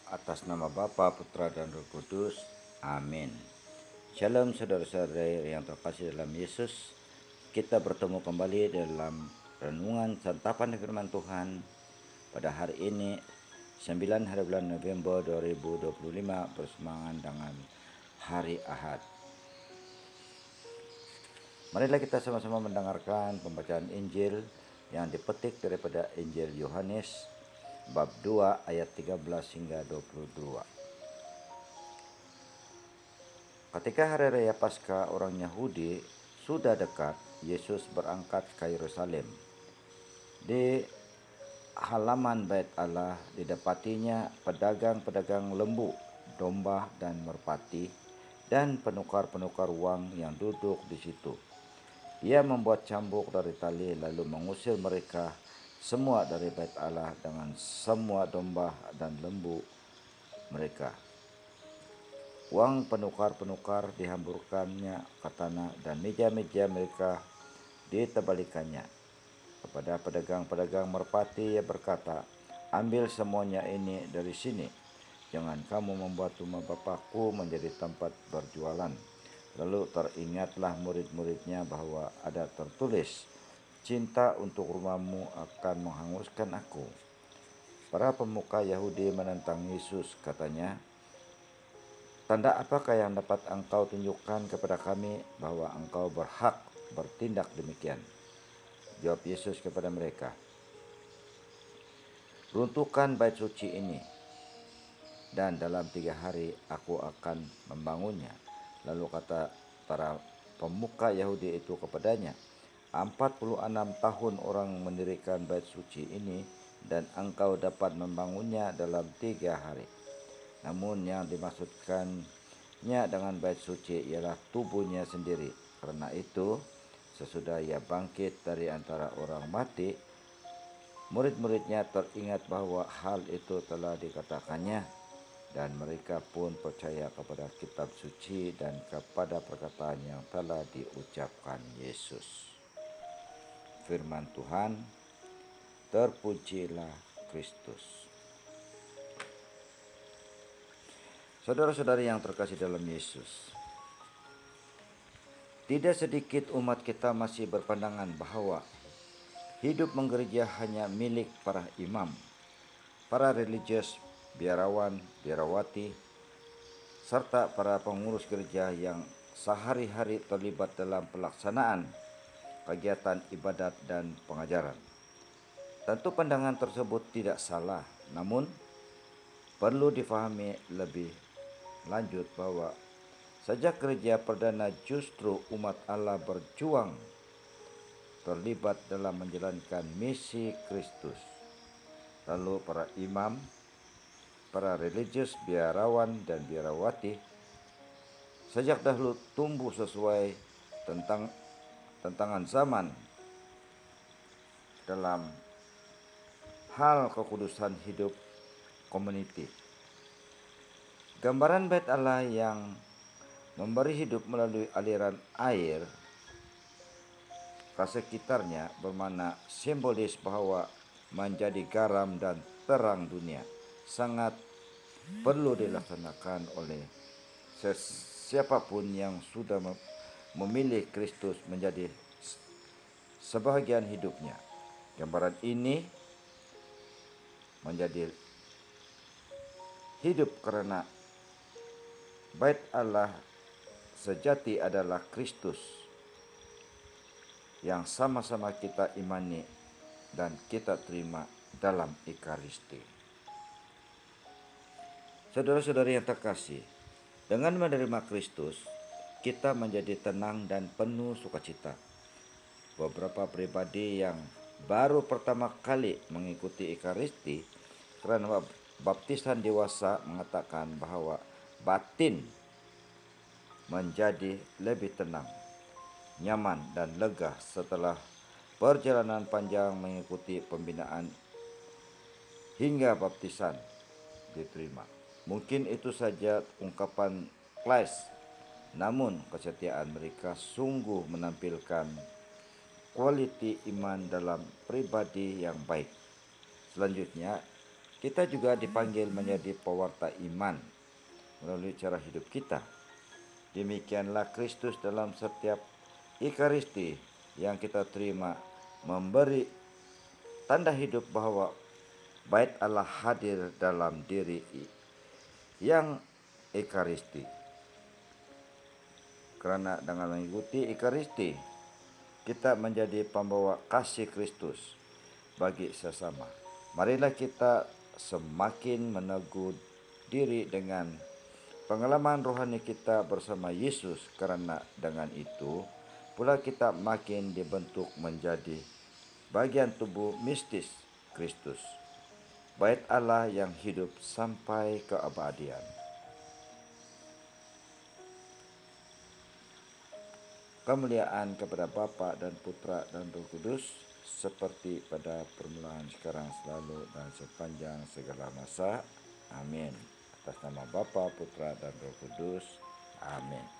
Atas nama Bapa, Putra, dan Roh Kudus. Amin. Shalom saudara-saudara yang terkasih dalam Yesus. Kita bertemu kembali dalam renungan santapan firman Tuhan pada hari ini 9 hari bulan November 2025 bersemangat dengan hari Ahad. Marilah kita sama-sama mendengarkan pembacaan Injil yang dipetik daripada Injil Yohanes bab 2 ayat 13 hingga 22. Ketika hari raya Paskah orang Yahudi sudah dekat, Yesus berangkat ke Yerusalem. Di halaman Bait Allah didapatinya pedagang-pedagang lembu, domba, dan merpati, dan penukar-penukar uang yang duduk di situ. Ia membuat cambuk dari tali lalu mengusir mereka semua dari Bait Allah dengan semua domba dan lembu mereka. Uang penukar-penukar dihamburkannya ke tanah dan meja-meja mereka ditebalikannya. Kepada pedagang-pedagang merpati ia berkata, "Ambil semuanya ini dari sini. Jangan kamu membuat rumah Bapakku menjadi tempat berjualan." Lalu teringatlah murid-muridnya bahwa ada tertulis, "Cinta untuk rumahmu akan menghanguskan aku." Para pemuka Yahudi menentang Yesus, katanya, "Tanda apakah yang dapat engkau tunjukkan kepada kami bahwa engkau berhak bertindak demikian?" Jawab Yesus kepada mereka, "Runtuhkan bait suci ini, dan dalam 3 hari aku akan membangunnya." Lalu kata para pemuka Yahudi itu kepadanya, 46 tahun orang mendirikan bait suci ini, dan engkau dapat membangunnya dalam 3 hari. Namun yang dimaksudkannya dengan bait suci ialah tubuhnya sendiri. Karena itu, sesudah ia bangkit dari antara orang mati, murid-muridnya teringat bahwa hal itu telah dikatakannya, dan mereka pun percaya kepada kitab suci dan kepada perkataan yang telah diucapkan Yesus. Firman Tuhan, terpujilah Kristus. Saudara-saudari yang terkasih dalam Yesus, tidak sedikit umat kita masih berpandangan bahwa hidup menggereja hanya milik para imam, para religius, biarawan, biarawati, serta para pengurus gereja yang sehari-hari terlibat dalam pelaksanaan kegiatan ibadat dan pengajaran. Tentu pandangan tersebut tidak salah, namun perlu difahami lebih lanjut bahwa sejak gereja perdana justru umat Allah berjuang terlibat dalam menjalankan misi Kristus. Lalu para imam, para religius, biarawan, dan biarawati sejak dahulu tumbuh sesuai tantangan zaman dalam hal kekudusan hidup komuniti. Gambaran bait Allah yang memberi hidup melalui aliran air ke sekitarnya bermakna simbolis bahwa menjadi garam dan terang dunia sangat perlu dilaksanakan oleh siapapun yang sudah memilih Kristus menjadi sebahagian hidupnya. Gambaran ini menjadi hidup karena bait Allah sejati adalah Kristus yang sama-sama kita imani dan kita terima dalam Ekaristi. Saudara-saudari yang terkasih, dengan menerima Kristus, kita menjadi tenang dan penuh sukacita. Beberapa pribadi yang baru pertama kali mengikuti Ekaristi karena baptisan dewasa mengatakan bahwa batin menjadi lebih tenang, nyaman, dan lega setelah perjalanan panjang mengikuti pembinaan hingga baptisan diterima. Mungkin itu saja ungkapan klas, namun kesetiaan mereka sungguh menampilkan kualiti iman dalam pribadi yang baik. Selanjutnya, Kita juga dipanggil menjadi pewarta iman melalui cara hidup kita. Demikianlah Kristus dalam setiap Ekaristi yang kita terima memberi tanda hidup bahwa bait Allah hadir dalam diri yang Ekaristi. Karena dengan mengikuti Ekaristi, kita menjadi pembawa kasih Kristus bagi sesama. Marilah kita semakin meneguh diri dengan pengalaman rohani kita bersama Yesus, karena dengan itu pula kita makin dibentuk menjadi bagian tubuh mistis Kristus, bait Allah yang hidup sampai keabadian. Kemuliaan kepada Bapa dan Putra dan Roh Kudus, seperti pada permulaan, sekarang, selalu, dan sepanjang segala masa. Amin. Atas nama Bapa, Putra, dan Roh Kudus. Amin.